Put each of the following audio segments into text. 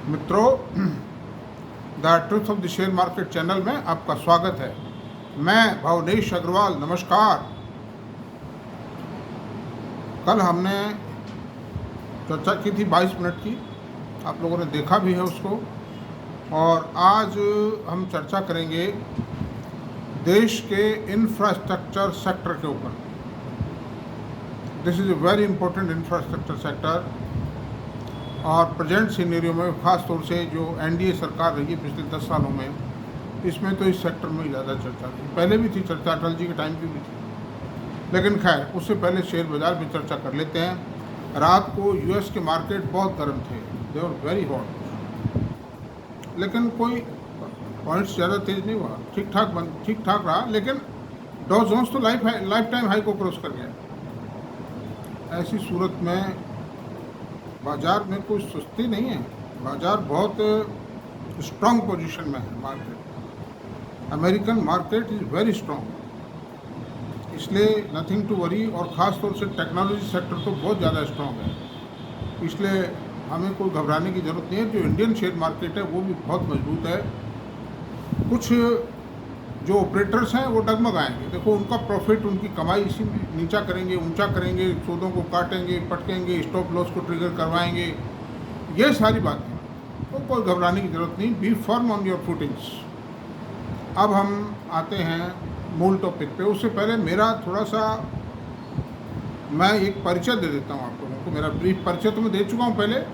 मित्रों, the truth of the share market channel में आपका स्वागत है। मैं भावनेश अग्रवाल, नमस्कार। कल हमने चर्चा की थी 22 मिनट की, आप लोगों ने देखा भी है उसको। और आज हम चर्चा करेंगे देश के इंफ्रास्ट्रक्चर सेक्टर के ऊपर। This is a very important infrastructure sector. और प्रेजेंट सीनेरियो में ख़ास तौर से जो एनडीए सरकार रही है पिछले 10 सालों में, इसमें तो इस सेक्टर में ज़्यादा चर्चा थी। पहले भी थी चर्चा, अटल जी के टाइम की भी थी, लेकिन खैर उससे पहले शेयर बाज़ार पे चर्चा कर लेते हैं। रात को यूएस के मार्केट बहुत गर्म थे, दे वर वेरी हॉट, लेकिन कोई पॉइंट्स ज़्यादा तेज़ नहीं हुआ, ठीक ठाक रहा। लेकिन डॉ जोन्स तो लाइफ टाइम हाई को क्रॉस कर गया। ऐसी सूरत में बाज़ार में कोई सुस्ती नहीं है, बाज़ार बहुत स्ट्रॉन्ग पोजीशन में है। Market, American market is very strong, इसलिए नथिंग टू वरी। और ख़ास तौर से टेक्नोलॉजी सेक्टर तो बहुत ज़्यादा स्ट्रॉन्ग है, इसलिए हमें कोई घबराने की ज़रूरत नहीं है। जो इंडियन शेयर मार्केट है वो भी बहुत मजबूत है। कुछ जो ऑपरेटर्स हैं वो डगमगाएंगे, देखो उनका प्रॉफिट, उनकी कमाई इसी में नीचा करेंगे, ऊंचा करेंगे, सौदों को काटेंगे, पटकेंगे, स्टॉप लॉस को ट्रिगर करवाएंगे, ये सारी बातें, तो कोई घबराने की ज़रूरत नहीं। Be firm on your footings. अब हम आते हैं मूल टॉपिक पे। उससे पहले मेरा थोड़ा सा मैं एक परिचय दे देता हूँ आप लोगों को। मेरा ब्रीफ परिचय तो मैं दे चुका हूँ पहले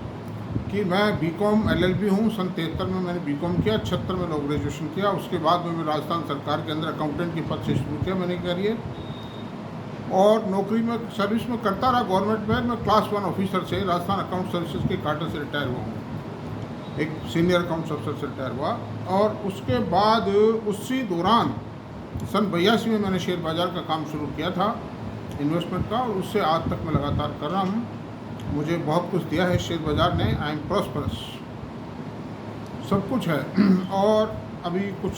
कि मैं बीकॉम LLB हूँ। सन 73 में मैंने बीकॉम किया, 76 में लॉ ग्रेजुएशन किया। उसके बाद में मैं राजस्थान सरकार के अंदर अकाउंटेंट के पद से शुरू किया मैंने करियर, और नौकरी में सर्विस में करता रहा गवर्नमेंट में। मैं क्लास 1 ऑफिसर से राजस्थान अकाउंट सर्विसेज के कार्टर से रिटायर हुआ हूँ, एक सीनियर अकाउंट ऑफिसर से रिटायर हुआ। और उसके बाद उसी दौरान सन 82 में मैंने शेयर बाज़ार का काम शुरू किया था, इन्वेस्टमेंट का, और उससे आज तक मैं लगातार कर रहा हूँ। मुझे बहुत कुछ दिया है शेयर बाज़ार ने। आई एम प्रॉस्परस, सब कुछ है। और अभी कुछ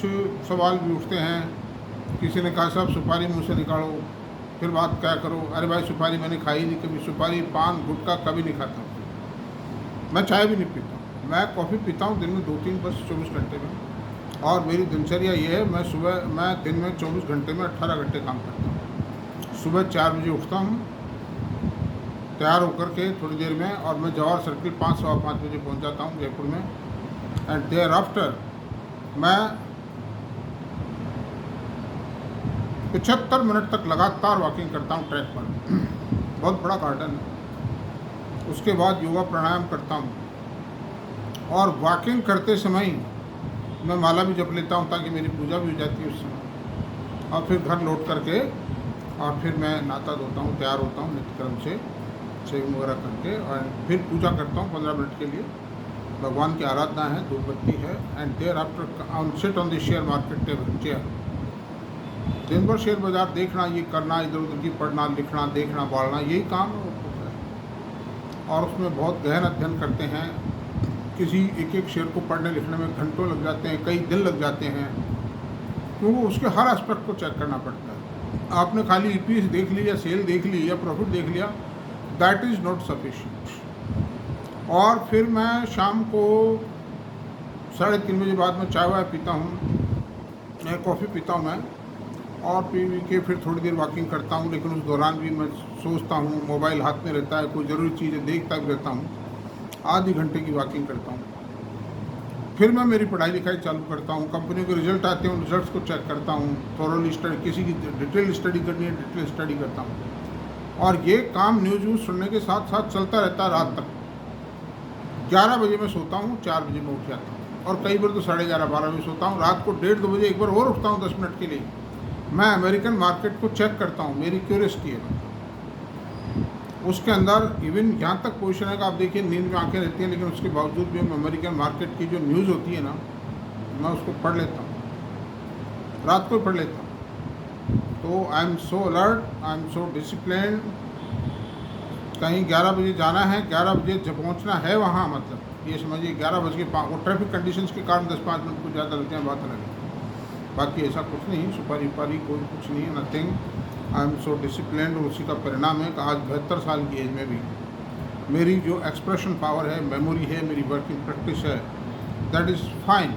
सवाल भी उठते हैं। किसी ने कहा साहब सुपारी मुँह से निकालो, फिर बात क्या करो। अरे भाई, सुपारी मैंने खाई नहीं कभी, सुपारी पान गुटखा कभी नहीं खाता हूँ। मैं चाय भी नहीं पीता हूँ, मैं कॉफ़ी पीता हूँ दिन में 2-3 बस 24 घंटे में। और मेरी दिनचर्या ये है, मैं दिन में 24 घंटे में 18 घंटे काम करता हूँ। सुबह 4 बजे उठता हूँ तैयार होकर के थोड़ी देर में, और मैं जवाहर सर्किल 5-5:15 बजे पहुंच जाता हूं जयपुर में। एंड देयर आफ्टर मैं 75 मिनट तक लगातार वॉकिंग करता हूं ट्रैक पर। बहुत बड़ा गार्डन है। उसके बाद योगा प्राणायाम करता हूं, और वॉकिंग करते समय मैं माला भी जप लेता हूं ताकि मेरी पूजा भी हो जाती है उस समय। और फिर घर लौट करके, और फिर मैं नहाता धोता हूँ, तैयार होता हूँ नित्यक्रम से, शेविंग वगैरह करके, और फिर पूजा करता हूँ 15 मिनट के लिए। भगवान की आराधना है, धूप बत्ती है। And thereafter sit on the share market table chair. दिन भर शेयर बाज़ार देखना, ये करना, इधर उधर की पढ़ना, लिखना, देखना, बाढ़ना, यही काम है। और उसमें बहुत गहन अध्ययन करते हैं। किसी एक शेयर को पढ़ने लिखने में घंटों लग जाते हैं, कई दिन लग जाते हैं, क्योंकि उसके हर एस्पेक्ट को चेक करना पड़ता है। आपने खाली EPS देख ली, या सेल देख ली, या प्रॉफिट देख लिया, दैट इज़ नॉट सफिशिएंट। और फिर मैं शाम को 3:30 बजे बाद में चाय वाय पीता हूँ, कॉफ़ी पीता हूँ मैं, और पी के फिर थोड़ी देर वॉकिंग करता हूँ। लेकिन उस दौरान भी मैं सोचता हूँ, मोबाइल हाथ में रहता है, कोई ज़रूरी चीज़ें देखता भी रहता हूँ। आधी घंटे की वॉकिंग करता हूँ। फिर मैं मेरी पढ़ाई लिखाई चालू करता हूँ। कंपनियों के रिजल्ट आते हैं, उन रिजल्ट्स को चेक करता हूँ, थोरोली स्टडी, किसी की डिटेल स्टडी करनी है डिटेल स्टडी करता हूँ। और ये काम न्यूज़ सुनने के साथ साथ चलता रहता है रात तक। 11 बजे मैं सोता हूँ, 4 बजे मैं उठ जाता हूँ, और कई बार तो 11:30-12 बजे सोता हूँ। रात को 1:30-2 बजे एक बार और उठता हूँ 10 मिनट के लिए। मैं अमेरिकन मार्केट को चेक करता हूँ, मेरी क्यूरियोसिटी है। उसके अंदर इवन यहाँ तक पोजीशन है कि आप देखिए नींद में आंखें रहती हैं, लेकिन उसके बावजूद भी हम अमेरिकन मार्केट की जो न्यूज़ होती है ना, मैं उसको पढ़ लेता हूँ, रात को पढ़ लेता हूँ। तो I am so alert, I am so discipline. कहीं 11 बजे जाना है, 11 बजे जब पहुंचना है वहाँ, मतलब ये समझिए 11:05। वो ट्रैफिक कंडीशंस के कारण 10-5 मिनट कुछ ज़्यादा लगते हैं, बात अलग है। बाकी ऐसा कुछ नहीं, सुपारी उपारी कोई कुछ नहीं है, nothing. I am so discipline. और उसी का परिणाम है कि आज 72 साल की एज में भी मेरी जो एक्सप्रेशन पावर है, मेमोरी है, मेरी वर्किंग प्रैक्टिस है, that is fine,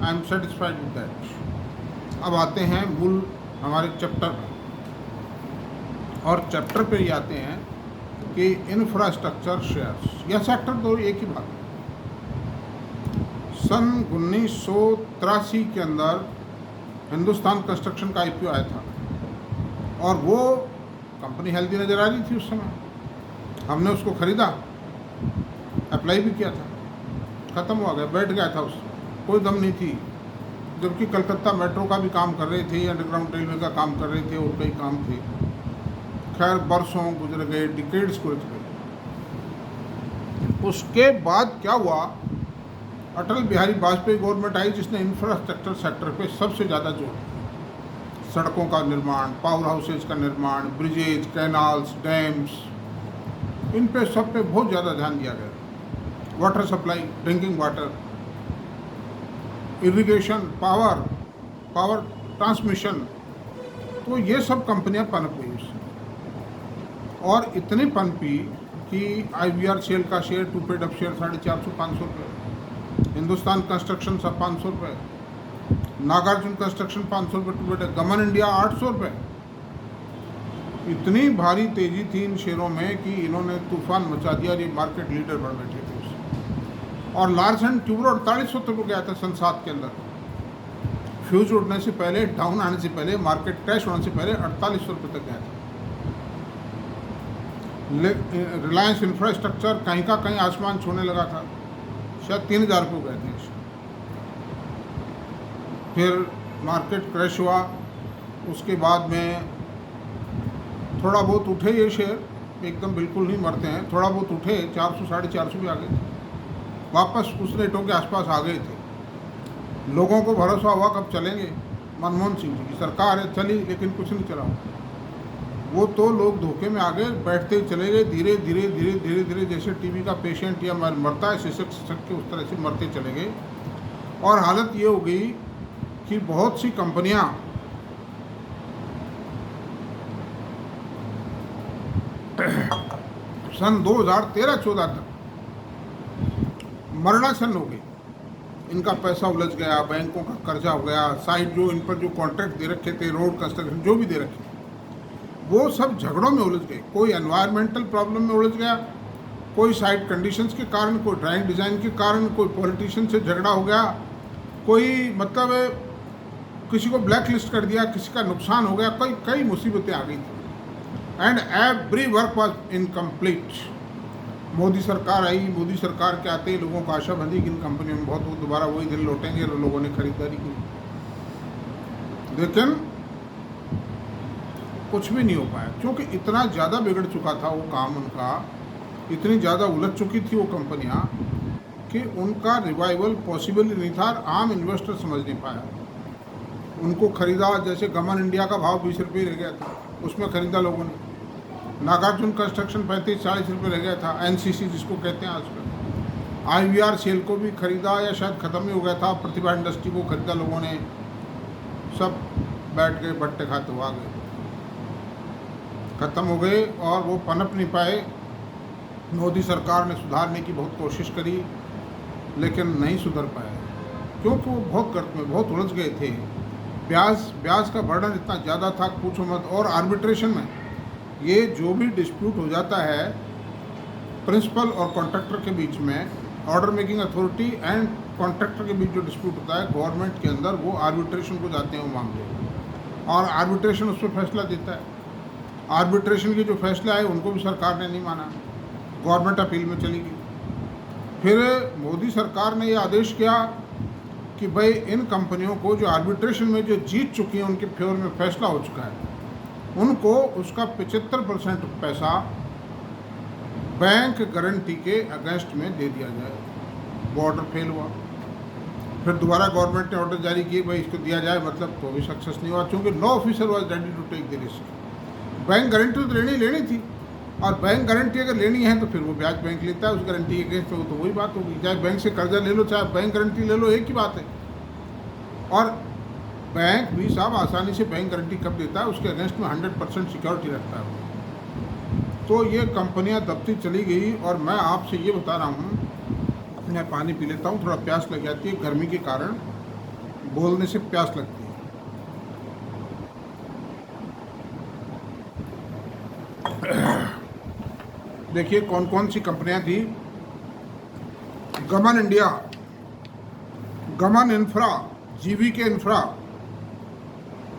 I am satisfied with that. अब आते हैं मूल हमारे चैप्टर पर, और चैप्टर पे ये आते हैं कि इंफ्रास्ट्रक्चर शेयर्स या सेक्टर, दो एक ही बात है। सन 1983 के अंदर हिंदुस्तान कंस्ट्रक्शन का IPO आया था, और वो कंपनी हेल्दी नज़र आ रही थी उस समय। हमने उसको ख़रीदा, अप्लाई भी किया था, ख़त्म हो गया, बैठ गया था, उसमें कोई दम नहीं थी। जबकि कलकत्ता मेट्रो का भी काम कर रहे थे, अंडरग्राउंड रेलवे का काम कर रहे थे, और कई काम थे। खैर बरसों गुजर गए, डिकेड्स गुजर गए। उसके बाद क्या हुआ, अटल बिहारी वाजपेयी गवर्नमेंट आई, जिसने इंफ्रास्ट्रक्चर सेक्टर पे सबसे ज़्यादा जोर दिया। सड़कों का निर्माण, पावर हाउसेज का निर्माण, ब्रिजेज, कैनाल्स, डैम्स, इन पे सब पे बहुत ज़्यादा ध्यान दिया गया। Water supply, drinking water, irrigation, power transmission, तो ये सब कंपनियां पनप गई उससे, और इतनी पनपी कि IVR सेल का share, two paid up share 450-500 रुपये, हिंदुस्तान कंस्ट्रक्शन सब 500 रुपये, नागार्जुन कंस्ट्रक्शन 500 रुपये टू पेड, गमन इंडिया 800 रुपये। इतनी भारी तेजी थी इन शेयरों में कि इन्होंने तूफान मचा दिया, ये मार्केट लीडर बन बैठे थे उसमें। और लार्सन ट्यूबर 4800 तक गया था सन 7 के अंदर। फ्यूज उड़ने से पहले, डाउन आने से पहले, मार्केट क्रैश होने से पहले 4800 रुपये तक गया था। रिलायंस इंफ्रास्ट्रक्चर कहीं का कहीं आसमान छूने लगा था, शायद 3000 रुपये गए थे। फिर मार्केट क्रैश हुआ, उसके बाद में थोड़ा बहुत उठे ये शेयर, एकदम बिल्कुल नहीं मरते हैं, थोड़ा बहुत उठे, 400-450 भी आ गए थे, वापस उस रेटों के आसपास आ गए थे। लोगों को भरोसा हुआ कब चलेंगे, मनमोहन सिंह जी की सरकार है, चली, लेकिन कुछ नहीं चला। वो तो लोग धोखे में आ गए, बैठते ही चले गए, धीरे धीरे धीरे धीरे धीरे, जैसे टीबी का पेशेंट या मरता है सिसक सिसक के, उस तरह से मरते चले गए। और हालत ये हो गई कि बहुत सी कंपनियां सन 2013-14 तक मरणासन हो गई। इनका पैसा उलझ गया, बैंकों का कर्जा हो गया, साइड जो इन पर जो कॉन्ट्रैक्ट दे रखे थे, रोड कंस्ट्रक्शन जो भी दे रखे, वो सब झगड़ों में उलझ गए। कोई एनवायरमेंटल प्रॉब्लम में उलझ गया, कोई साइड कंडीशंस के कारण, कोई ड्राइंग डिज़ाइन के कारण, कोई पॉलिटिशियन से झगड़ा हो गया, कोई मतलब किसी को ब्लैक लिस्ट कर दिया, किसी का नुकसान हो गया, कई मुसीबतें आ गई थी। And every work was incomplete. Modi सरकार आई, मोदी सरकार के आते ही लोगों को आशा बंधी कि इन कंपनियों में बहुत दोबारा वही दिन लौटेंगे, और लोगों ने खरीदारी की, लेकिन कुछ भी नहीं हो पाया, क्योंकि इतना ज़्यादा बिगड़ चुका था वो काम उनका, इतनी ज़्यादा उलझ चुकी थी वो कंपनियां कि उनका रिवाइवल पॉसिबल ही नहीं था। आम इन्वेस्टर समझ नहीं पाया। उनको खरीदा, जैसे गमन इंडिया का भाव 20 रुपये रह गया था, उसमें खरीदा लोगों ने। नागार्जुन कंस्ट्रक्शन 35-40 रुपये रह गया था, NCC जिसको कहते हैं आजकल। IVR सेल को भी खरीदा, या शायद ख़त्म ही हो गया था। प्रतिभा इंडस्ट्री को खरीदा लोगों ने, सब बैठ गए, बट्टे खाते हुआ गए, ख़त्म हो गए, और वो पनप नहीं पाए। मोदी सरकार ने सुधारने की बहुत कोशिश करी, लेकिन नहीं सुधर पाए, क्योंकि वो बहुत गर्त में, बहुत उलझ गए थे। ब्याज का बर्डन इतना ज़्यादा था, पूछो मत। और आर्बिट्रेशन में ये जो भी डिस्प्यूट हो जाता है प्रिंसिपल और कॉन्ट्रैक्टर के बीच में, order making authority and contractor के बीच जो डिस्प्यूट होता है गवर्नमेंट के अंदर, वो आर्बिट्रेशन को जाते हैं वो मामले, और आर्बिट्रेशन उस पर फैसला देता है। आर्बिट्रेशन के जो फैसले आए उनको भी सरकार ने नहीं माना, गवर्नमेंट अपील में चली गई। फिर मोदी सरकार ने ये आदेश किया कि भाई इन कंपनियों को जो आर्बिट्रेशन में जो जीत चुकी हैं, उनके फेवर में फैसला हो चुका है, उनको उसका 75% पैसा बैंक गारंटी के अगेंस्ट में दे दिया जाए। वो ऑर्डर फेल हुआ। फिर दोबारा गवर्नमेंट ने ऑर्डर जारी किए, भाई इसको दिया जाए, मतलब तो भी सक्सेस नहीं हुआ, क्योंकि no officer was ready to take the risk. Bank guarantee तो लेनी थी, और बैंक गारंटी अगर लेनी है तो फिर वो ब्याज बैंक लेता है उस गारंटी के अगेंस्ट, तो वही बात होगी, चाहे बैंक से कर्जा ले लो, चाहे बैंक गारंटी ले लो, एक ही बात है। और बैंक भी साहब आसानी से बैंक गारंटी कब देता है, उसके अगेंस्ट में 100% सिक्योरिटी रखता है। तो ये कंपनियां दबती चली गई। और मैं आपसे ये बता रहा हूँ, मैं पानी पी लेता हूँ, थोड़ा प्यास लग जाती है, गर्मी के कारण बोलने से प्यास लगती है। देखिए कौन कौन सी कंपनियां थी। गमन इंडिया, गमन infra, GVK infra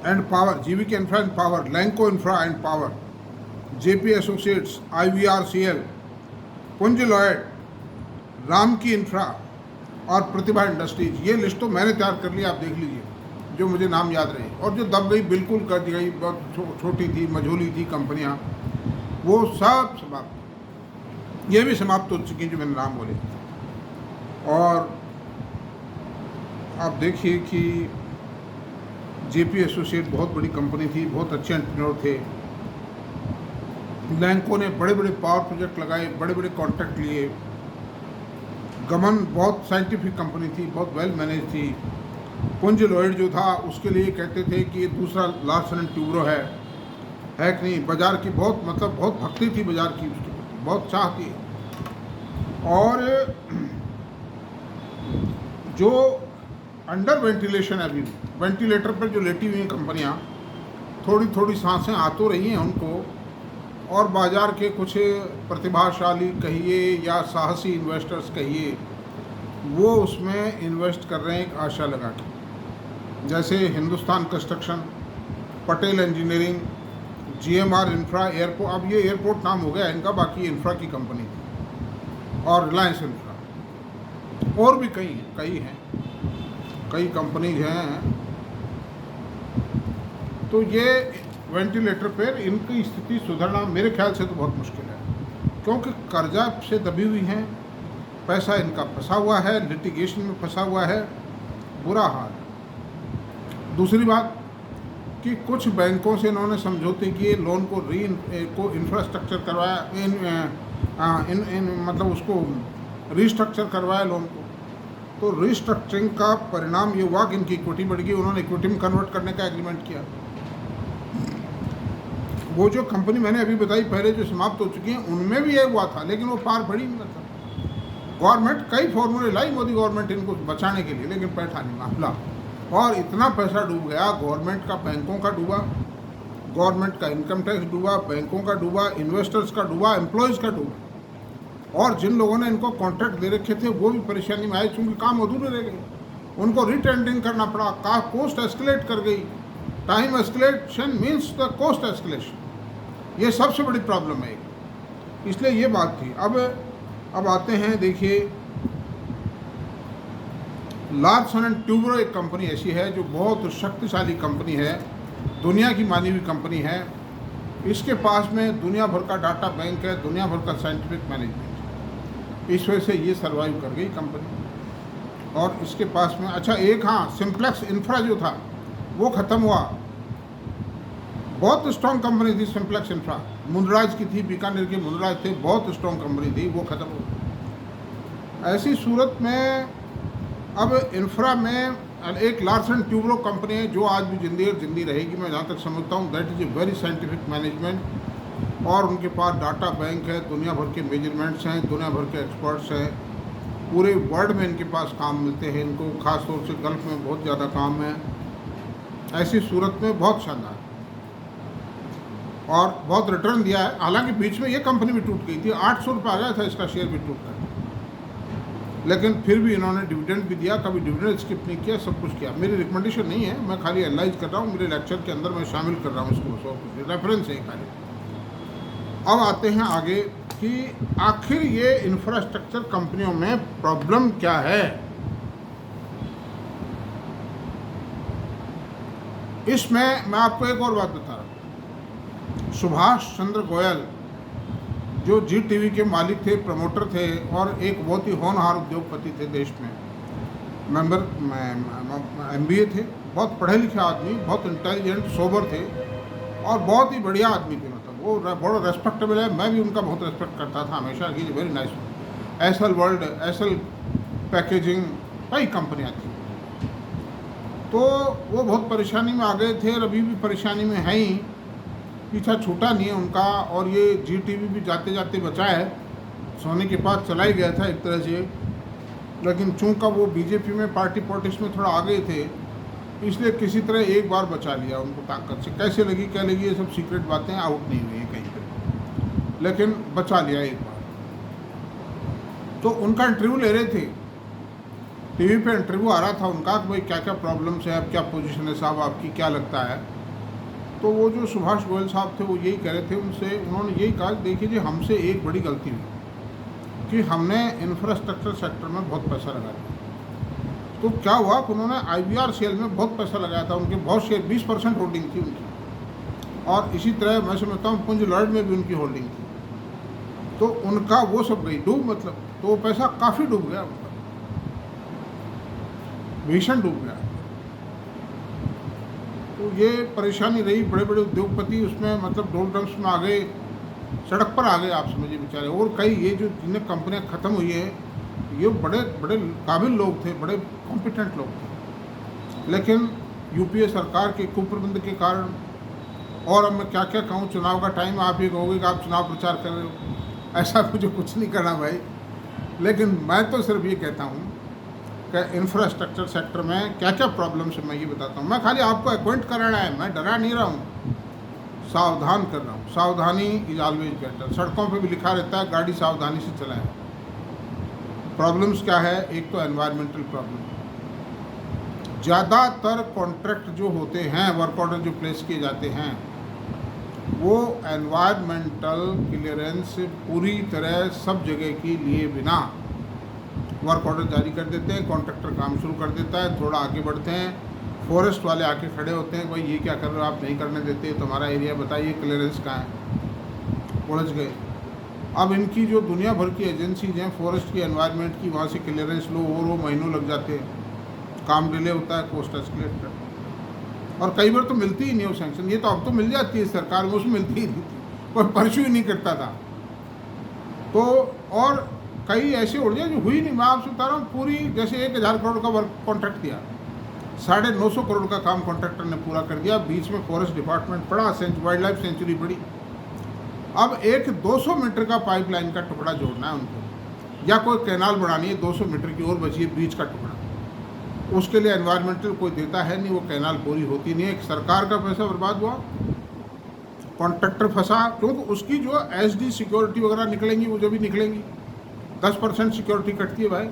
and power, GVK infra and power, Lanco infra and power, JP associates, IVRCL, पुंज लॉयड, रामकी इंफ्रा और प्रतिभा इंडस्ट्रीज। ये लिस्ट तो मैंने तैयार कर लिया, आप देख लीजिए, जो मुझे नाम याद रहे। और जो दब गई, बिल्कुल कर दी गई, बहुत छोटी थी, मझोली थी कंपनियां, वो सब समाप्त, ये भी समाप्त हो चुकी जो मैंने नाम बोले। और आप देखिए कि जेपी एसोसिएट बहुत बड़ी कंपनी थी, बहुत अच्छे एंटरप्रेन्योर थे। लैंको ने बड़े बड़े पावर प्रोजेक्ट लगाए, बड़े बड़े कॉन्ट्रैक्ट लिए। गमन बहुत साइंटिफिक कंपनी थी, बहुत वेल मैनेज थी। पुंज लॉयड जो था, उसके लिए कहते थे कि ये दूसरा लार्सन एंड ट्यूब्रो है कि नहीं। बाजार की बहुत, मतलब बहुत भक्ति थी बाजार की, उसकी बहुत चाह थी। और जो अंडर वेंटिलेशन है, अभी वेंटिलेटर पर जो लेटी हुई हैं कंपनियां, थोड़ी थोड़ी सांसें आ तो रही हैं उनको। और बाज़ार के कुछ प्रतिभाशाली कहिए या साहसी इन्वेस्टर्स कहिए, वो उसमें इन्वेस्ट कर रहे हैं एक आशा लगा के। जैसे Hindustan construction, Patel engineering, GMR infra, airport, अब ये एयरपोर्ट नाम हो गया इनका, बाकी इंफ्रा की कंपनी थी। और रिलायंस इंफ्रा, और भी कई हैं, कई कंपनीज हैं। तो ये वेंटिलेटर पर इनकी स्थिति सुधरना मेरे ख्याल से तो बहुत मुश्किल है, क्योंकि कर्जा से दबी हुई हैं, पैसा इनका फंसा हुआ है, लिटिगेशन में फंसा हुआ है, बुरा हाल है। दूसरी बात कि कुछ बैंकों से इन्होंने समझौते किए, लोन को इंफ्रास्ट्रक्चर करवाया, मतलब उसको रीस्ट्रक्चर करवाया लोन को। तो रीस्ट्रक्चरिंग का परिणाम ये हुआ कि इनकी इक्विटी बढ़ गई, उन्होंने इक्विटी में कन्वर्ट करने का एग्रीमेंट किया। वो जो कंपनी मैंने अभी बताई पहले जो समाप्त हो चुकी हैं, उनमें भी ये हुआ था, लेकिन वो पार पड़ी नहीं था। गवर्नमेंट कई फॉर्मूले लाई, मोदी गवर्नमेंट, इनको बचाने के लिए, लेकिन बैठा नहीं मामला। और इतना पैसा डूब गया, गवर्नमेंट का, बैंकों का डूबा, गवर्नमेंट का इनकम टैक्स डूबा, बैंकों का डूबा, इन्वेस्टर्स का डूबा, एम्प्लॉयज़ का डूबा। और जिन लोगों ने इनको कॉन्ट्रैक्ट दे रखे थे वो भी परेशानी में आए, चूँकि काम अधूरे रह गए, उनको रिटेंडरिंग करना पड़ा, कॉस्ट एस्केलेट कर गई। Time escalation means the cost escalation, ये सबसे बड़ी प्रॉब्लम है, इसलिए ये बात थी। अब आते हैं, देखिए लार्सन एंड ट्यूब्रो एक कंपनी ऐसी है जो बहुत शक्तिशाली कंपनी है, दुनिया की मानी हुई कंपनी है। इसके पास में दुनिया भर का डाटा बैंक है, दुनिया भर का साइंटिफिक मैनेजमेंट, इस वजह से ये सर्वाइव कर गई कंपनी। और इसके पास में, अच्छा एक, हाँ, सिंप्लेक्स इंफ्रा जो था वो ख़त्म हुआ, बहुत स्ट्रॉन्ग कंपनी थी सिंप्लेक्स इंफ्रा, मुंद्राज की थी, बीकानेर के मुंद्राज थे, बहुत स्ट्रॉन्ग कंपनी थी, वो ख़त्म हो गई। ऐसी सूरत में अब इंफ्रा में एक लार्सन ट्यूब्रो कंपनी है जो आज भी जिंदी रहेगी, मैं जहाँ तक समझता हूँ। That is a very scientific management, और उनके पास डाटा बैंक है, दुनिया भर के मेजरमेंट्स हैं, दुनिया भर के एक्सपर्ट्स हैं, पूरे वर्ल्ड में इनके पास काम मिलते हैं इनको, ख़ास तौर से गल्फ़ में बहुत ज़्यादा काम है। ऐसी सूरत में बहुत शानदार और बहुत रिटर्न दिया है। हालांकि बीच में ये कंपनी भी टूट गई थी, 800 रुपये आ गया था इसका शेयर भी टूट कर, लेकिन फिर भी इन्होंने डिविडेंड भी दिया, कभी डिविडेंड स्किप नहीं किया, सब कुछ किया। मेरी रिकमेंडेशन नहीं है, मैं खाली एनालाइज कर रहा हूँ, मेरे लेक्चर के अंदर मैं शामिल कर रहा हूँ इसको, सब रेफरेंस है खाली। अब आते हैं आगे कि आखिर ये इंफ्रास्ट्रक्चर कंपनियों में प्रॉब्लम क्या है। इसमें मैं आपको एक और बात बता रहा हूँ। सुभाष चंद्र गोयल जो GTV के मालिक थे, प्रमोटर थे, और एक बहुत ही होनहार उद्योगपति थे देश में, मेंबर MBA थे, बहुत पढ़े लिखे आदमी, बहुत इंटेलिजेंट, सोबर थे, और बहुत ही बढ़िया आदमी थे। मतलब वो बड़ा रेस्पेक्टेबल है, मैं भी उनका बहुत रेस्पेक्ट करता था हमेशा कि very nice. SL world, SL packaging, कई कंपनियाँ थी। तो वो बहुत परेशानी में आ गए थे और अभी भी परेशानी में हैं ही। पीछा छूटा नहीं है उनका। और ये जीटीवी भी जाते जाते बचा है, सोने के पास चला ही गया था एक तरह से, लेकिन चूंकि वो बीजेपी में पार्टी पॉलिटिक्स में थोड़ा आगे थे, इसलिए किसी तरह एक बार बचा लिया उनको ताकत से। कैसे लगी क्या लगी ये सब सीक्रेट बातें आउट नहीं हुई हैं कहीं पर, लेकिन बचा लिया एक बार। तो उनका इंटरव्यू ले रहे थे, टीवी पे इंटरव्यू आ रहा था उनका कि भाई क्या क्या प्रॉब्लम्स है, अब क्या पोजीशन है साहब आपकी, क्या लगता है। तो वो जो सुभाष गोयल साहब थे वो यही कह रहे थे उनसे, उन्होंने यही कहा देखिए जी हमसे एक बड़ी गलती हुई कि हमने इंफ्रास्ट्रक्चर सेक्टर में बहुत पैसा लगाया। तो क्या हुआ कि उन्होंने IBRCL में बहुत पैसा लगाया था, उनके बहुत शेयर 20% होल्डिंग थी उनकी, और इसी तरह मैं समझता हूँ पुंज लॉयड में भी उनकी होल्डिंग थी। तो उनका वो सब गई डूब, मतलब तो वो पैसा काफ़ी डूब गया, मतलब भीषण डूब गया। तो ये परेशानी रही, बड़े बड़े उद्योगपति उसमें मतलब डोलडम्स में आ गए, सड़क पर आ गए आप समझिए बेचारे। और कई ये जो जिन्हें कंपनियां ख़त्म हुई है ये बड़े बड़े काबिल लोग थे, बड़े कॉम्पिटेंट लोग थे, लेकिन यूपीए सरकार के कुप्रबंध के कारण। और अब मैं क्या क्या कहूँ, चुनाव का टाइम, आप ये कहोगे कि आप चुनाव प्रचार कर रहे हो, ऐसा मुझे कुछ नहीं करना भाई। लेकिन मैं तो सिर्फ ये कहता हूँ कि इंफ्रास्ट्रक्चर सेक्टर में क्या क्या प्रॉब्लम्स है मैं ये बताता हूँ। मैं खाली आपको अक्वेंट कराना है, मैं डरा नहीं रहा हूँ, सावधान कर रहा हूँ। सावधानी इज ऑलवेज बेटर। सड़कों पे भी लिखा रहता है गाड़ी सावधानी से चलाएं। प्रॉब्लम्स क्या है, एक तो एनवायरमेंटल प्रॉब्लम। ज़्यादातर कॉन्ट्रैक्ट जो होते हैं, वर्क ऑर्डर जो प्लेस किए जाते हैं, वो एनवायरमेंटल क्लियरेंस पूरी तरह सब जगह की लिए बिना वर्क ऑर्डर जारी कर देते हैं। कॉन्ट्रैक्टर काम शुरू कर देता है, थोड़ा आगे बढ़ते हैं, फॉरेस्ट वाले आके खड़े होते हैं, भाई ये क्या कर रहे हो, आप नहीं करने देते, तुम्हारा एरिया बताइए, क्लियरेंस कहाँ है, उलझ गए। अब इनकी जो दुनिया भर की एजेंसीज हैं फॉरेस्ट की, एनवायरनमेंट की, वहाँ से क्लियरेंस लो, और वो महीनों लग जाते हैं, काम डिले होता है, कॉस्ट एस्केलेट करता है, और कई बार तो मिलती ही नहीं वो सैंक्शन। ये तो अब तो मिल जाती है सरकार में, उसमें मिलती ही नहीं थी, कोई परस्यू ही नहीं करता था। तो और कई ऐसे उड़िया जो हुई नहीं। मैं आपसे बता रहा हूँ, पूरी जैसे 1000 करोड़ का वर्क कॉन्ट्रैक्ट दिया, 950 करोड़ का काम कॉन्ट्रैक्टर ने पूरा कर दिया, बीच में फॉरेस्ट डिपार्टमेंट पड़ा, वाइल्ड लाइफ सेंचुरी पड़ी। अब एक 200 मीटर का पाइपलाइन का टुकड़ा जोड़ना है उनको, या कोई कैनाल बनानी है 200 मीटर की और बची है बीच का टुकड़ा, उसके लिए एनवायरमेंटल कोई देता है नहीं, वो कैनाल पूरी होती नहीं है। एक सरकार का पैसा बर्बाद हुआ, कॉन्ट्रैक्टर फंसा, क्योंकि उसकी जो SD सिक्योरिटी वगैरह निकलेंगी, वो जब भी निकलेंगी, 10% सिक्योरिटी कटती है भाई,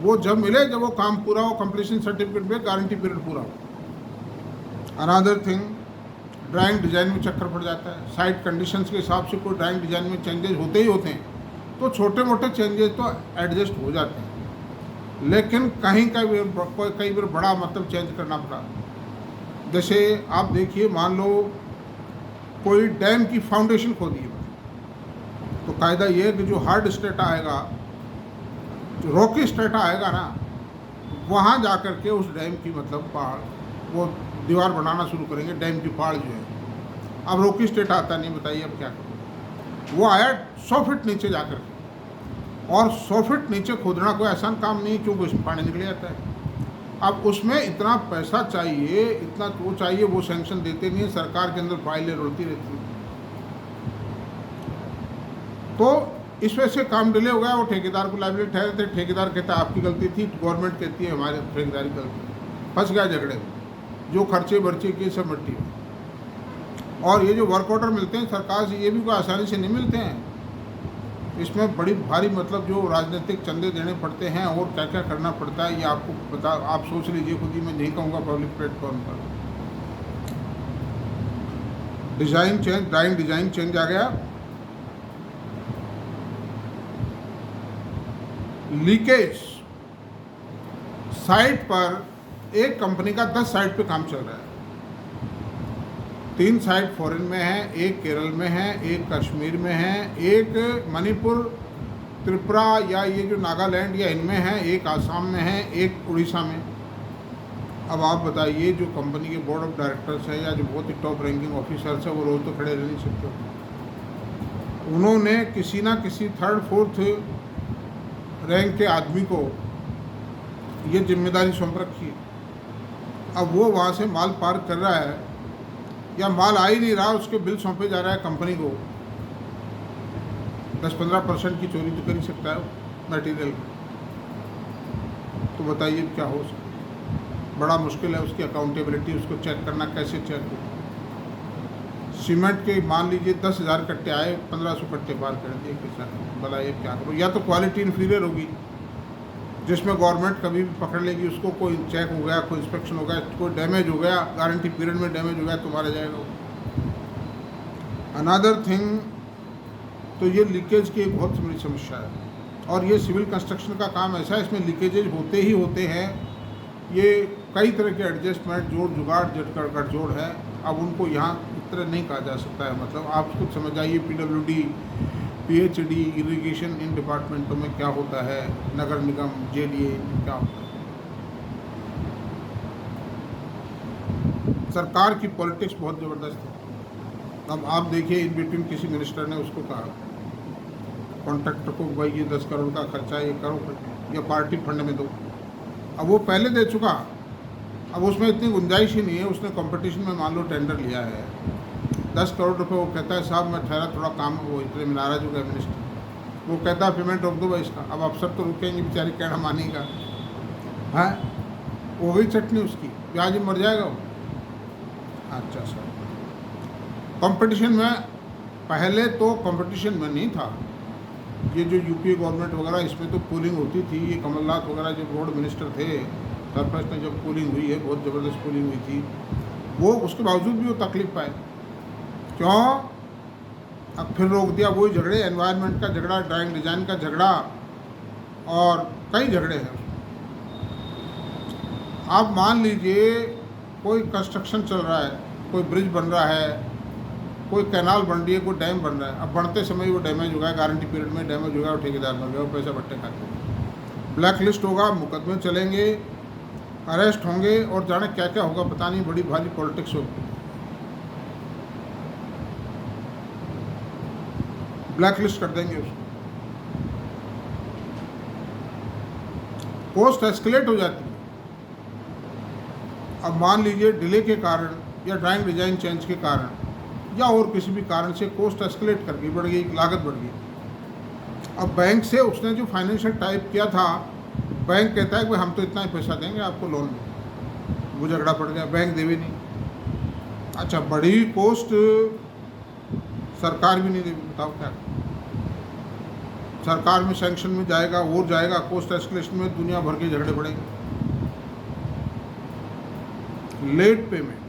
वो जब मिले, जब वो काम पूरा हो, कंप्लीशन सर्टिफिकेट पे गारंटी पीरियड पूरा हो। अनदर थिंग, ड्राइंग डिज़ाइन में चक्कर पड़ जाता है, साइट कंडीशंस के हिसाब से कोई ड्राइंग डिज़ाइन में चेंजेस होते ही होते हैं, तो छोटे मोटे चेंजेस तो एडजस्ट हो जाते हैं, लेकिन कहीं कई बार बड़ा मतलब चेंज करना पड़ा। जैसे आप देखिए, मान लो कोई डैम की फाउंडेशन खोदी है, तो कायदा ये है कि जो हार्ड स्टेटा आएगा, जो रॉकी स्टेटा आएगा ना, वहाँ जा कर के उस डैम की मतलब पहाड़, वो दीवार बनाना शुरू करेंगे, डैम की पहाड़ जो है। अब रॉकी स्टेट आता नहीं, बताइए अब क्या करें। वो आया 100 फीट नीचे जा कर के, और 100 फीट नीचे खोदना कोई आसान काम नहीं, क्योंकि उसमें पानी निकल जाता है। अब उसमें इतना पैसा चाहिए, इतना वो चाहिए, वो सैंक्शन देते नहीं है, सरकार के अंदर फाइलें रुलती रहती है। तो इस वजह से काम डिले हो गया, वो ठेकेदार को लाइबिलिटी ठहरे थे, ठेकेदार कहता है आपकी गलती थी, गवर्नमेंट कहती है हमारे ठेकेदारी गलती, फंस गया झगड़े में, जो खर्चे बर्चे किए सब मिट्टी में। और ये जो वर्क ऑर्डर मिलते हैं सरकार से, ये भी कोई आसानी से नहीं मिलते हैं, इसमें बड़ी भारी मतलब जो राजनीतिक चंदे देने पड़ते हैं, और क्या क्या करना पड़ता है, ये आपको बता, आप सोच लीजिए खुद ही, मैं नहीं कहूँगा पब्लिक प्लेटफॉर्म पर। Design change, drawing design change आ गया, लीकेज, साइट पर एक कंपनी का 10 साइट पे काम चल रहा है, 3 साइट फॉरेन में है, एक केरल में है, एक कश्मीर में है, एक मणिपुर, त्रिपुरा या ये जो नागालैंड या इनमें है, एक आसाम में है, एक उड़ीसा में। अब आप बताइए, जो कंपनी के बोर्ड ऑफ डायरेक्टर्स हैं या जो बहुत ही टॉप रैंकिंग ऑफिसर्स हैं, वो रोज़ तो खड़े रह नहीं सकते। उन्होंने किसी ना किसी 3rd 4th रैंक के आदमी को ये जिम्मेदारी सौंप रखी है। अब वो वहाँ से माल पार कर रहा है, या माल आ ही नहीं रहा, उसके बिल सौंपे जा रहा है कंपनी को, 10-15% की चोरी तो कर ही सकता है मटेरियल। तो बताइए क्या हो सकता है? बड़ा मुश्किल है उसकी अकाउंटेबिलिटी, उसको चेक करना, कैसे चेक हो। सीमेंट के मान लीजिए 10,000 कट्टे आए, 1500 कट्टे पार कर दिए किसान, बताइए क्या करो। या तो क्वालिटी इन्फीरियर होगी जिसमें गवर्नमेंट कभी भी पकड़ लेगी उसको, कोई चेक हो गया, कोई इंस्पेक्शन हो गया, कोई डैमेज हो गया, गारंटी पीरियड में डैमेज हो गया तो मारा जाएगा। अनदर थिंग, तो ये लीकेज की एक बहुत बड़ी समस्या है। और ये सिविल कंस्ट्रक्शन का काम ऐसा है, इसमें लीकेजेज होते ही होते हैं। ये कई तरह के एडजस्टमेंट, जोड़ जुगाड़, गठजोड़ है। अब उनको यहाँ इस तरह नहीं कहा जा सकता है। मतलब आप खुद समझ आइए, PWD, PHD, इरिगेशन, इन डिपार्टमेंटों में क्या होता है, नगर निगम, JDA क्या होता है। सरकार की पॉलिटिक्स बहुत ज़बरदस्त है। अब आप देखिए, इन बिटवीन किसी मिनिस्टर ने उसको कहा कॉन्ट्रैक्टर को, भाई ये 10 करोड़ का खर्चा, ये करो या पार्टी फंड में दो। अब वो पहले दे चुका, अब उसमें इतनी गुंजाइश ही नहीं है। उसने कंपटीशन में मान लो टेंडर लिया है 10 करोड़ रुपए, वो कहता है साहब मैं ठहरा, थोड़ा काम, वो इतने में नाराज हो गया मिनिस्टर, वो कहता है पेमेंट रोक दो भाई इसका। अब अफसर तो रुकेंगे बेचारे, कहना मानेगा, हाँ हो गई चटनी उसकी, प्याज मर जाएगा वो। अच्छा सर, कंपटीशन में, पहले तो कंपटीशन में नहीं था। ये जो यूपीए गवर्नमेंट वगैरह, इसमें तो पोलिंग होती थी। ये कमलनाथ वगैरह जब रोड मिनिस्टर थे, सरपंच में जब पोलिंग हुई है, बहुत ज़बरदस्त पोलिंग हुई थी, वो उसके बावजूद भी वो तकलीफ पाए। क्यों? अब फिर रोक दिया। वही झगड़े, एनवायरनमेंट का झगड़ा, ड्राइंग डिज़ाइन का झगड़ा, और कई झगड़े हैं। आप मान लीजिए कोई कंस्ट्रक्शन चल रहा है, कोई ब्रिज बन रहा है, कोई कैनाल बन रही है, कोई डैम बन रहा है। अब बनते समय वो डैमेज हो गया, गारंटी पीरियड में डैमेज हो गया, और ठेकेदार मर गया, वो पैसा बट्टे खाते। ब्लैक लिस्ट होगा, मुकदमे चलेंगे, अरेस्ट होंगे, और जाने क्या क्या होगा पता नहीं। बड़ी भारी पॉलिटिक्स होगी। ब्लैक लिस्ट कर देंगे उसको, पोस्ट एस्केलेट हो जाती है। अब मान लीजिए डिले के कारण, या ड्राइंग डिजाइन चेंज के कारण, या और किसी भी कारण से कोस्ट एस्केलेट कर गई, बढ़ गई, लागत बढ़ गई। अब बैंक से उसने जो फाइनेंशियल टाइप किया था, बैंक कहता है कि हम तो इतना ही पैसा देंगे आपको लोन में, वो झगड़ा पड़ गया, बैंक दे भी नहीं। अच्छा, बड़ी कोस्ट सरकार भी नहीं देगी, बताओ क्या। सरकार में सैंक्शन में जाएगा, वो जाएगा, कोस्ट एस्केलेशन में दुनिया भर के झगड़े पड़ेंगे। लेट पेमेंट,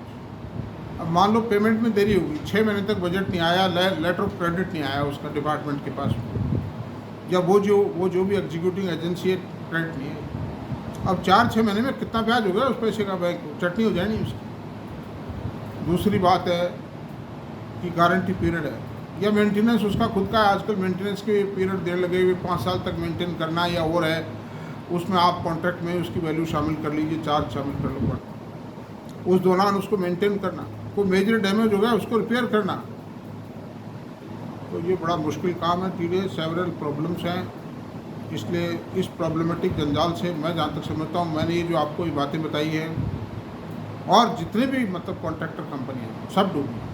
अब मान लो पेमेंट में देरी होगी, 6 महीने तक बजट नहीं आया, लेटर ऑफ क्रेडिट नहीं आया उसका डिपार्टमेंट के पास, या वो जो भी एग्जीक्यूटिव एजेंसी है, क्रेडिट नहीं है। अब 4-6 महीने में कितना ब्याज हो गया उस पैसे का, बैंक चटनी हो जाए नहीं उसकी। दूसरी बात है कि गारंटी पीरियड है, या मेंटेनेंस उसका खुद का है। आजकल मेंटेनेंस के पीरियड देर लगे हुए, 5 साल तक मेंटेन करना, या और है उसमें आप कॉन्ट्रैक्ट में उसकी वैल्यू शामिल कर लीजिए, चार्ज शामिल कर लो पड़ता, उस दौरान उसको मेंटेन करना। कोई मेजर डैमेज हो गया उसको रिपेयर करना, तो ये बड़ा मुश्किल काम है। टीडे सेवरल प्रॉब्लम्स हैं, इसलिए इस प्रॉब्लमेटिक जंजाल से मैं जहाँ तक समझता हूँ, मैंने ये जो आपको ये बातें बताई हैं, और जितने भी मतलब कॉन्ट्रैक्टर कंपनी हैं, सब डूबी।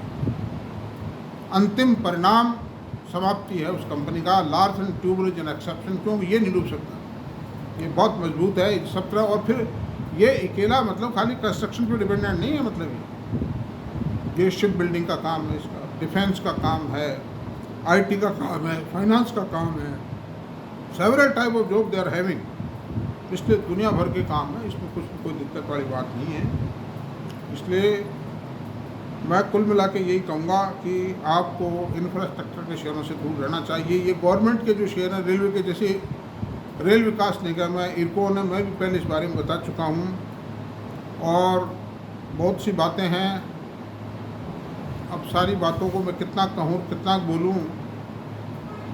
अंतिम परिणाम समाप्ति है उस कंपनी का, Larsen and Toubro is an exception, क्योंकि ये नहीं डूब सकता, ये बहुत मजबूत है सब तरह। और फिर ये अकेला मतलब खाली कंस्ट्रक्शन पर डिपेंडेंट नहीं है, मतलब ये शिप बिल्डिंग का काम है, इसका डिफेंस का काम है, IT का काम है, फाइनेंस का काम है, several type of job they are having, इसलिए दुनिया भर के काम है, इसमें कुछ कोई दिक्कत वाली बात नहीं है। इसलिए मैं कुल मिला के यही कहूँगा कि आपको इंफ्रास्ट्रक्चर के शेयरों से दूर रहना चाहिए। ये गवर्नमेंट के जो शेयर हैं, रेलवे के, जैसे रेल विकास निगम है, इरकोन है, मैं भी पहले इस बारे में बता चुका हूँ, और बहुत सी बातें हैं। अब सारी बातों को मैं कितना कहूँ, कितना बोलूँ,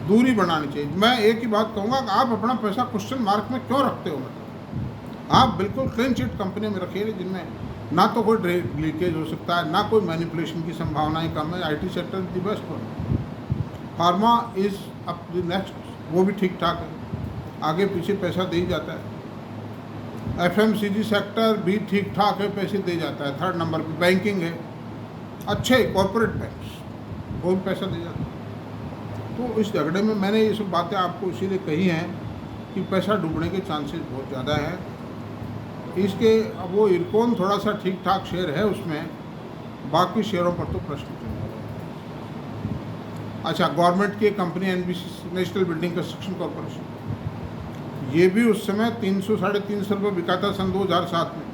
दूरी बनानी चाहिए। मैं एक ही बात कहूँगा कि आप अपना पैसा क्वेश्चन मार्क में क्यों रखते हो। मतलब आप बिल्कुल क्लीन चिट कंपनी में रखिए, जिनमें ना तो कोई लीकेज हो सकता है, ना कोई मैनिपुलेशन की संभावनाएं कम है। IT sector the best one, pharma is up the next, वो भी ठीक ठाक है, आगे पीछे पैसा दे ही जाता है। FMCG सेक्टर भी ठीक ठाक है, पैसे दे जाता है। 3rd नंबर पे बैंकिंग है, अच्छे कॉरपोरेट बैंक्स बहुत पैसा दे जाते हैं। तो इस झगड़े में मैंने ये सब बातें आपको इसीलिए कही हैं कि पैसा डूबने के चांसेस बहुत ज़्यादा हैं। इसके अब वो इरकॉन थोड़ा सा ठीक ठाक शेयर है उसमें, बाकी शेयरों पर तो प्रश्न चिन्ह है। अच्छा, गवर्नमेंट की company NBC national building construction corporation, ये भी उस समय 300 साढ़े 300 रुपये बिका था सन 2007 में।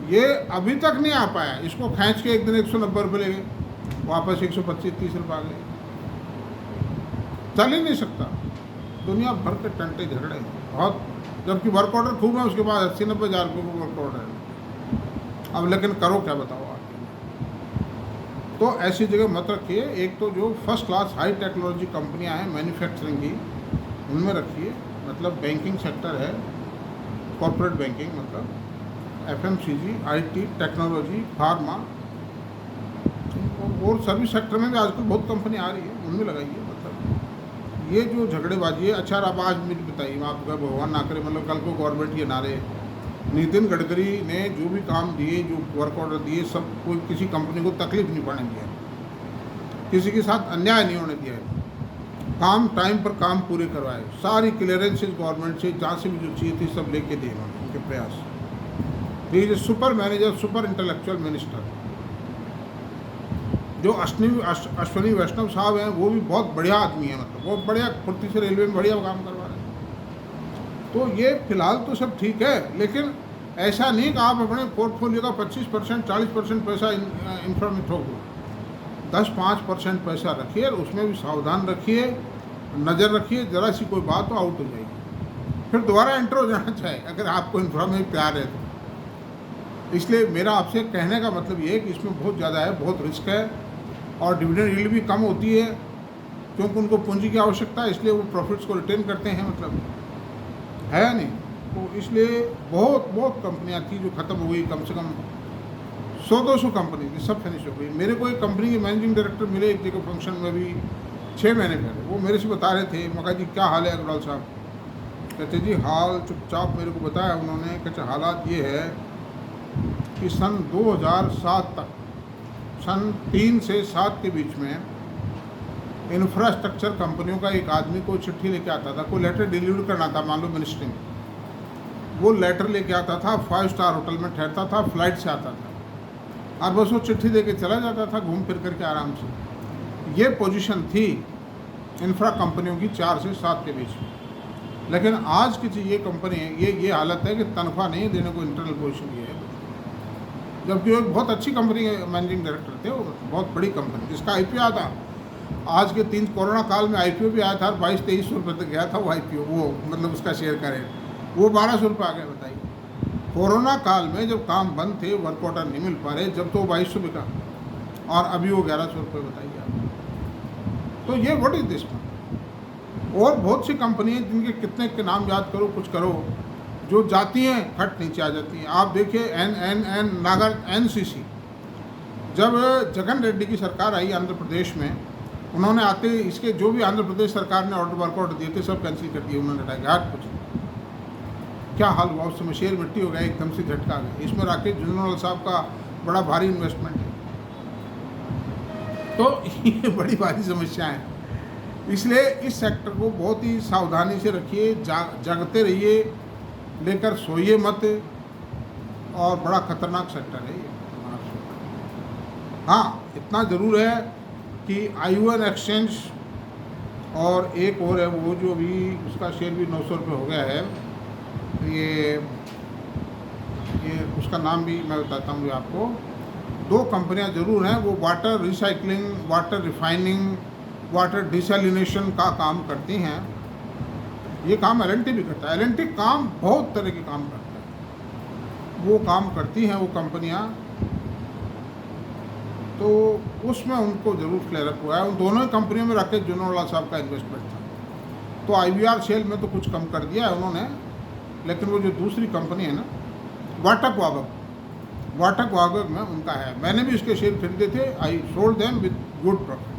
ये अभी तक नहीं आ पाया, इसको खींच के एक दिन 190 रुपये ले गए, वापस 125-30 रुपये आ गए। चल ही नहीं सकता, दुनिया भर के टंटे झगड़े बहुत, जबकि वर्क ऑर्डर खूब है, उसके बाद 80-90 हज़ार रुपये को वर्क ऑर्डर है। अब लेकिन करो क्या, बताओ आप। तो ऐसी जगह मत रखिए। एक तो जो फर्स्ट क्लास हाई टेक्नोलॉजी कंपनियां हैं मैन्युफैक्चरिंग की, उनमें रखिए, मतलब बैंकिंग सेक्टर है, कॉर्पोरेट बैंकिंग मतलब एफएमसीजी, आईटी, टेक्नोलॉजी, फार्मा और सर्विस सेक्टर में भी आजकल बहुत कंपनी आ रही है, उनमें लगाइए। मतलब ये जो झगड़ेबाजी है। अच्छा, अब आज मुझे बताइए, आप भगवान ना करे मतलब कल को गवर्नमेंट ये नारे, नितिन गडकरी ने जो भी काम दिए, जो वर्क ऑर्डर दिए, सब कोई किसी कंपनी को तकलीफ नहीं पड़ने दिया, किसी के साथ अन्याय नहीं होने दिया है, काम टाइम पर काम पूरे करवाए, सारी क्लियरेंसेज गवर्नमेंट से जहाँ से भी जो चाहिए थी सब लेके दिए उन्होंने, उनके प्रयास। ये super manager, super intellectual minister जो अश्विनी वैष्णव साहब हैं, वो भी बहुत बढ़िया आदमी है, मतलब बहुत बढ़िया फुर्ती से रेलवे में बढ़िया काम करवा रहे हैं। तो ये फिलहाल तो सब ठीक है, लेकिन ऐसा नहीं कि आप अपने पोर्टफोलियो का 25% 40% पैसा इंफ्रा में ठोक दो। 10-5% पैसा रखिए, उसमें भी सावधान रखिए, नज़र रखिए, ज़रा सी कोई बात तो आउट हो जाएगी, फिर दोबारा एंटर हो जाना चाहिए अगर आपको इंफ्रा में प्यार है तो। इसलिए मेरा आपसे कहने का मतलब ये है कि इसमें बहुत ज़्यादा है, बहुत रिस्क है, और डिविडेंड यील्ड भी कम होती है क्योंकि उनको पूंजी की आवश्यकता है, इसलिए वो प्रॉफिट्स को रिटेन करते हैं, मतलब है नहीं। तो इसलिए बहुत बहुत कंपनियां थी जो ख़त्म हो गई, कम से कम 100-200 कंपनी थी, सब फिनिश हो गई। मेरे को एक कंपनी के मैनेजिंग डायरेक्टर मिले एक जगह फंक्शन में भी 6 महीने पहले, वो मेरे से बता रहे थे, मैं कहा जी क्या हाल है अग्रवाल साहब? कहते जी हाल चुपचाप मेरे को बताया उन्होंने। कहते हालात ये है कि सन 2007 तक, सन 3 से 7 के बीच में इंफ्रास्ट्रक्चर कंपनियों का एक आदमी को चिट्ठी लेके आता था, कोई लेटर डिलीवर करना था, मान लो मिनिस्ट्री में, वो लेटर लेके आता था, 5 स्टार होटल में ठहरता था, फ्लाइट से आता था, और बस वो चिट्ठी देके चला जाता था घूम फिर करके आराम से। ये पोजीशन थी इंफ्रा कंपनियों की 4 से 7 के बीच में। लेकिन आज की ये कंपनी है, ये हालत है कि तनख्वाह नहीं देने को इंटरनल पोजीशन ये है, जबकि वो एक बहुत अच्छी कंपनी के मैनेजिंग डायरेक्टर थे, वो बहुत बड़ी कंपनी जिसका आईपीओ आया था। आज के 3 कोरोना काल में आईपीओ भी आया था, 22-23 रुपये तक गया था वो आईपीओ, वो मतलब उसका शेयर का रेट, वो 1200 रुपये आ गया। बताइए, कोरोना काल में जब काम बंद थे, वर्क ऑर्डर नहीं मिल पा रहे, जब तो 2200 बिका, और अभी वो 1100 रुपये। बताइए आप। तो ये व्हाट इज दिस। और बहुत सी कंपनी हैं जिनके कितने के नाम याद करो, कुछ करो, जो जाती हैं फट नीचे आ जाती हैं। आप देखिए नागर एनसीसी, जब जगन रेड्डी की सरकार आई आंध्र प्रदेश में, उन्होंने आते इसके जो भी आंध्र प्रदेश सरकार ने वर्क ऑर्डर दिए थे सब कैंसिल कर दिए उन्होंने, हटाया कुछ। क्या हाल हुआ उस समय, शेयर मिट्टी हो गया, एकदम से झटका आ गया। इसमें राकेश जुनवाल साहब का बड़ा भारी इन्वेस्टमेंट है। तो ये बड़ी भारी समस्या है, इसलिए इस सेक्टर को बहुत ही सावधानी से रखिए, जागते रहिए, लेकर सोइए मत, और बड़ा खतरनाक सेक्टर है ये। हाँ, इतना ज़रूर है कि ION एक्सचेंज और एक और है वो जो भी उसका शेयर भी 900 रुपये हो गया है, ये उसका नाम भी मैं बताता हूँ आपको। 2 कंपनियाँ ज़रूर हैं, वो water recycling, water refining, water desalination का काम करती हैं। ये काम LNT भी करता है। LNT काम बहुत तरह के काम करता है, वो काम करती हैं वो कंपनियां, तो उसमें उनको ज़रूर फ्लेयर अप हुआ है। उन दोनों ही कंपनियों में राकेश जुनवाला साहब का इन्वेस्टमेंट था। तो IVR सेल में तो कुछ कम कर दिया है उन्होंने, लेकिन वो जो दूसरी कंपनी है ना, वाटक वागक में उनका है। मैंने भी इसके शेयर खरीदे थे, I sold them with good profit.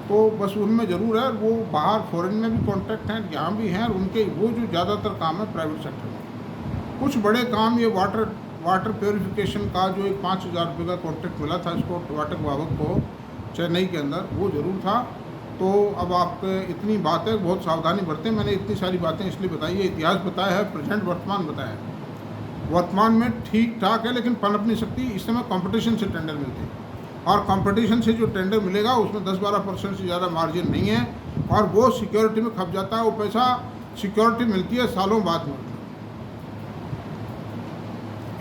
तो बस उनमें ज़रूर है, वो बाहर फॉरेन में भी कॉन्ट्रैक्ट हैं, यहाँ भी हैं, और उनके वो जो ज़्यादातर काम है प्राइवेट सेक्टर में। कुछ बड़े काम ये वाटर वाटर प्योरिफिकेशन का जो एक 5,000 रुपये का कॉन्ट्रैक्ट मिला था इसको वाटर विभाग को चेन्नई के अंदर, वो ज़रूर था। तो अब आप इतनी बात है, बहुत सावधानी बरतें। मैंने इतनी सारी बातें इसलिए बताई है, इतिहास बताया है, प्रेजेंट वर्तमान बताया है। वर्तमान में ठीक ठाक है लेकिन पनप नहीं सकती। इस समय कंपटीशन से टेंडर मिलते हैं और कंपटीशन से जो टेंडर मिलेगा उसमें 10-12% से ज़्यादा मार्जिन नहीं है और वो सिक्योरिटी में खप जाता है। वो पैसा सिक्योरिटी मिलती है सालों बाद मिलती है,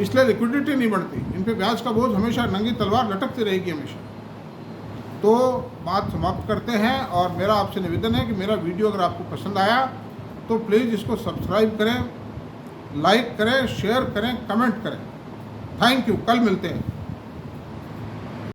इसलिए लिक्विडिटी नहीं बढ़ती। इन पे ब्याज का बोझ हमेशा नंगी तलवार लटकती रहेगी हमेशा। तो बात समाप्त करते हैं और मेरा आपसे निवेदन है कि मेरा वीडियो अगर आपको पसंद आया तो प्लीज़ इसको सब्सक्राइब करें, लाइक करें, शेयर करें, कमेंट करें। Thank you. कल मिलते हैं।